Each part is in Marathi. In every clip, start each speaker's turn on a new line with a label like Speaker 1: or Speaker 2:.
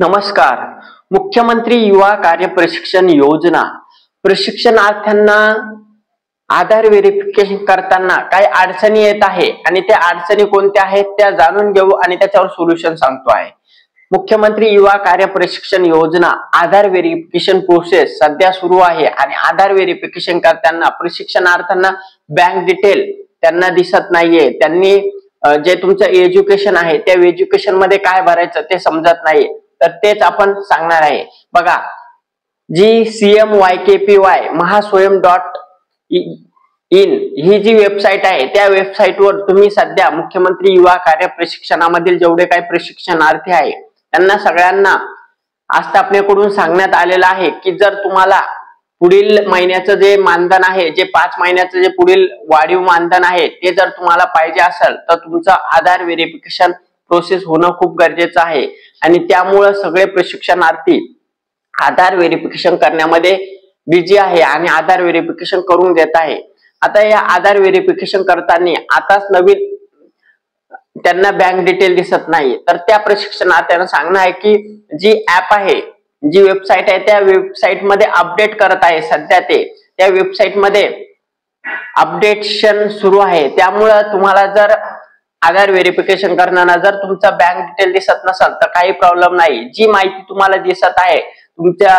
Speaker 1: नमस्कार. मुख्यमंत्री युवा कार्य प्रशिक्षण योजना प्रशिक्षणार्थ्यांना आधार व्हेरिफिकेशन करताना काही अडचणी येत आहे आणि त्या अडचणी कोणत्या आहेत त्या जाणून घेऊ आणि त्याच्यावर सोल्युशन सांगतो आहे. मुख्यमंत्री युवा कार्य प्रशिक्षण योजना आधार व्हेरिफिकेशन प्रोसेस सध्या सुरू आहे आणि आधार व्हेरिफिकेशन करताना प्रशिक्षणार्थ्यांना बँक डिटेल त्यांना दिसत नाहीये. त्यांनी जे तुमचं एज्युकेशन आहे त्या एज्युकेशन मध्ये काय भरायचं ते समजत नाही. तर तेच आपण सांगणार आहे. बघा, जी CMYKPY mahaswayam.in ही जी वेबसाईट आहे त्या वेबसाईटवर तुम्ही सध्या मुख्यमंत्री युवा कार्य प्रशिक्षणामधील जेवढे काही प्रशिक्षणार्थी आहे त्यांना सगळ्यांना आस्थापनेकडून सांगण्यात आलेलं आहे की जर तुम्हाला पुढील महिन्याचं जे मानधन आहे, जे 5 महिन्याचं जे पुढील वाढीव मानधन आहे ते जर तुम्हाला पाहिजे असेल तर तुमचं आधार व्हेरिफिकेशन प्रोसेस होणं खूप गरजेचं आहे. आणि त्यामुळे सगळे प्रशिक्षणार्थी आधार व्हेरिफिकेशन करण्यामध्ये बिझी आहे आणि आधार व्हेरिफिकेशन करून घेत आहे. आता या आधार व्हेरिफिकेशन करताना आताच नवीन त्यांना बँक डिटेल दिसत नाही. तर त्या प्रशिक्षणार्थ्यांना सांगणं आहे की जी ऍप आहे, जी वेबसाईट आहे त्या वेबसाईट मध्ये अपडेट करत आहे. सध्या त्या वेबसाईट मध्ये अपडेशन सुरू आहे. त्यामुळे तुम्हाला जर आधार व्हेरिफिकेशन करताना जर तुमचा बँक डिटेल दिसत नसेल तर काही प्रॉब्लेम नाही. जी माहिती तुम्हाला दिसत आहे, तुमच्या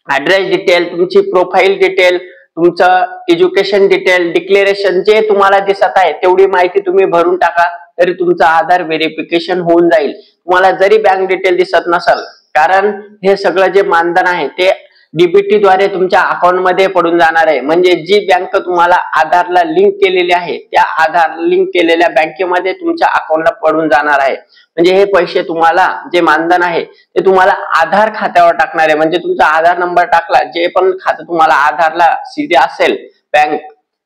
Speaker 1: ऍड्रेस डिटेल, तुमची प्रोफाईल डिटेल, तुमचं एज्युकेशन डिटेल, डिक्लेरेशन जे तुम्हाला दिसत आहे तेवढी माहिती तुम्ही भरून टाका तरी तुमचं आधार व्हेरिफिकेशन होऊन जाईल. तुम्हाला जरी बँक डिटेल दिसत नसेल, कारण हे सगळं जे मानधन आहे ते डीबीटी द्वारे तुमच्या अकाउंट मध्ये पडून जाणार आहे. म्हणजे जी बँक तुम्हाला आधारला लिंक केलेली आहे त्या आधार लिंक केलेल्या बँकेमध्ये तुमच्या अकाउंटला पडून जाणार आहे. म्हणजे हे पैसे तुम्हाला जे मानधन आहे ते तुम्हाला आधार खात्यावर टाकणार आहे. म्हणजे तुमचा आधार नंबर टाकला, जे पण खातं तुम्हाला आधारला सीधी असेल बँक,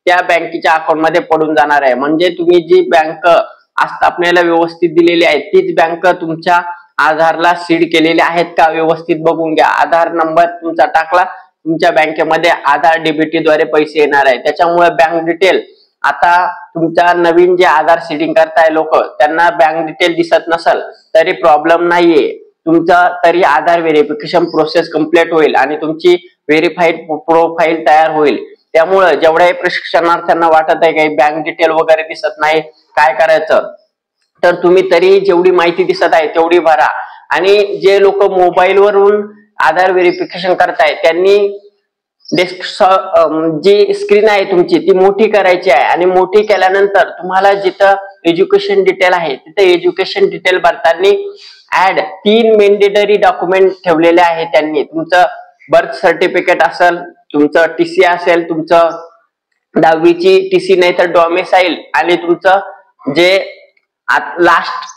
Speaker 1: त्या बँकेच्या अकाउंट मध्ये पडून जाणार आहे. म्हणजे तुम्ही जी बँक आस्थापनेला व्यवस्थित दिलेली आहे तीच बँक तुमच्या आधारला सीड केलेले आहेत का व्यवस्थित बघून घ्या. आधार नंबर तुमचा टाकला, तुमच्या बँकेमध्ये आधार डीबीटी द्वारे पैसे येणार आहे. त्याच्यामुळे बँक डिटेल आता तुमच्या नवीन जे आधार सीडिंग करताय लोक त्यांना बँक डिटेल दिसत नसेल तरी प्रॉब्लेम नाहीये. तुमचा तरी आधार व्हेरिफिकेशन प्रोसेस कंप्लीट होईल आणि तुमची व्हेरिफाईड प्रोफाईल तयार होईल. त्यामुळे जेवढ्याही प्रशिक्षणार्थ्यांना वाटत आहे काही बँक डिटेल वगैरे दिसत नाही, काय करायचं, तर तुम्ही तरी जेवढी माहिती दिसत आहे तेवढी भरा. आणि जे लोक मोबाईल वरून आधार व्हेरिफिकेशन करताय त्यांनी डेस्कटॉप जी स्क्रीन आहे तुमची ती मोठी करायची आहे आणि मोठी केल्यानंतर तुम्हाला जिथं एज्युकेशन डिटेल आहे तिथे एज्युकेशन डिटेल भरताना ऍड 3 मॅन्डेटरी डॉक्युमेंट ठेवलेले आहे त्यांनी. तुमचं बर्थ सर्टिफिकेट असेल, तुमचं टीसी असेल, तुमचं 10वीची टीसी नाही तर डॉमिसाईल आणि तुमचं जे लास्ट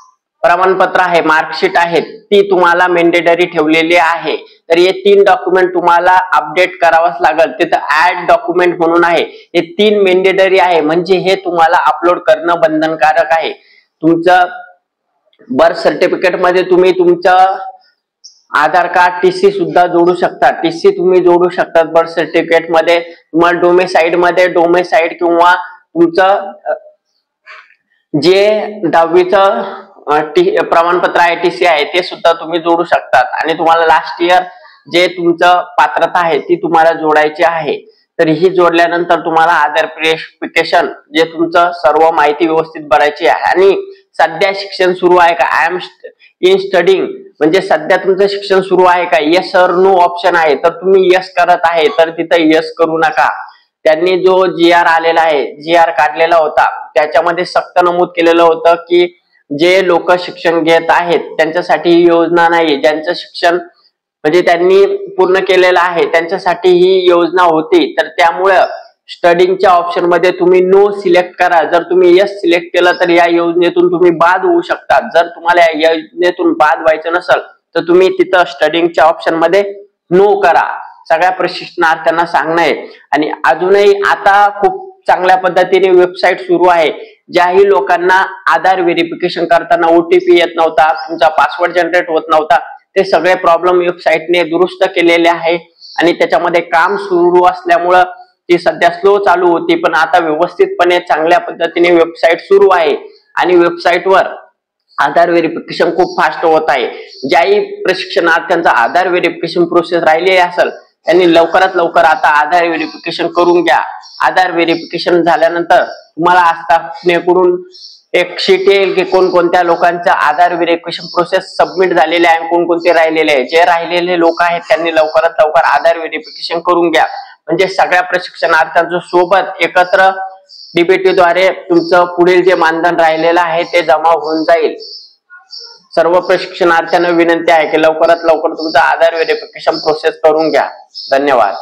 Speaker 1: प्रमाणपत्र आहे, मार्कशीट आहे ती तुम्हाला मॅन्डेटरी ठेवलेली आहे. तर हे 3 डॉक्युमेंट तुम्हाला अपडेट करावंच लागेल. तिथं ऍड डॉक्युमेंट म्हणून आहे, हे 3 मॅन्डेटरी आहे. म्हणजे हे तुम्हाला अपलोड करणं बंधनकारक आहे. तुमचं बर्थ सर्टिफिकेट मध्ये तुम्ही तुमचं आधार कार्ड, टीसी सुद्धा जोडू शकता. टीसी तुम्ही जोडू शकता बर्थ सर्टिफिकेट मध्ये. तुम्हाला डोमेसाइड मध्ये डोमेसाइड किंवा तुमचं जे 10वीचं प्रमाणपत्र आहे, टीसी आहे ते सुद्धा तुम्ही जोडू शकतात. आणि तुम्हाला लास्ट इयर जे तुमचं पात्रता आहे ती तुम्हाला जोडायची आहे. तर ही जोडल्यानंतर तुम्हाला आधार व्हेरिफिकेशन जे तुमचं सर्व माहिती व्यवस्थित भरायची आहे. आणि सध्या शिक्षण सुरू आहे का, आय एम इन स्टडिंग, म्हणजे सध्या तुमचं शिक्षण सुरू आहे का, येस और नो ऑप्शन आहे. तर तुम्ही यस करत आहे तर तिथं यस करू नका. त्यांनी जो GR आलेला आहे, GR काढलेला होता त्याच्यामध्ये सक्त नमूद केलेलं होतं की जे लोक शिक्षण घेत आहेत त्यांच्यासाठी ही योजना नाही. ज्यांचं शिक्षण म्हणजे त्यांनी पूर्ण केलेलं आहे त्यांच्यासाठी ही योजना होती. तर त्यामुळे स्टडिंगच्या ऑप्शन मध्ये तुम्ही नो सिलेक्ट करा. जर तुम्ही यस सिलेक्ट केलं तर या योजनेतून तुम्ही बाद होऊ शकता. जर तुम्हाला या योजनेतून बाद व्हायचं नसेल तर तुम्ही तिथं स्टडिंगच्या ऑप्शन मध्ये नो करा. सगळ्या प्रशिक्षणार्थ्यांना सांगणं आहे. आणि अजूनही आता खूप चांगल्या पद्धतीने वेबसाईट सुरू आहे. ज्याही लोकांना आधार व्हेरिफिकेशन करताना OTP येत नव्हता, तुमचा पासवर्ड जनरेट होत नव्हता, ते सगळे प्रॉब्लेम वेबसाईटने दुरुस्त केलेले आहे. आणि त्याच्यामध्ये काम सुरू असल्यामुळं ती सध्या स्लो चालू होती, पण आता व्यवस्थितपणे चांगल्या पद्धतीने वेबसाईट सुरू आहे. आणि वेबसाईटवर आधार व्हेरिफिकेशन खूप फास्ट होत आहे. ज्याही प्रशिक्षणार्थ्यांचा आधार व्हेरिफिकेशन प्रोसेस राहिलेली असेल त्यांनी लवकरात लवकर आता आधार व्हेरिफिकेशन करून घ्या. आधार व्हेरिफिकेशन झाल्यानंतर तुम्हाला आस्थापनेकडून एक शीट येईल की कोणकोणत्या लोकांचा आधार व्हेरिफिकेशन प्रोसेस सबमिट झालेले आहे, कोणकोणते राहिलेले आहे. जे राहिलेले लोक आहेत त्यांनी लवकरात लवकर आधार व्हेरिफिकेशन करून घ्या. म्हणजे सगळ्या प्रशिक्षणार्थ्यांच्या सोबत एकत्र डीबीटीद्वारे तुमचं पुढील जे मानधन राहिलेलं आहे ते जमा होऊन जाईल. सर्व प्रशिक्षणार्थ्यांना विनंती आहे की लवकरात लवकर तुमचं आधार व्हेरिफिकेशन प्रोसेस करून घ्या. धन्यवाद.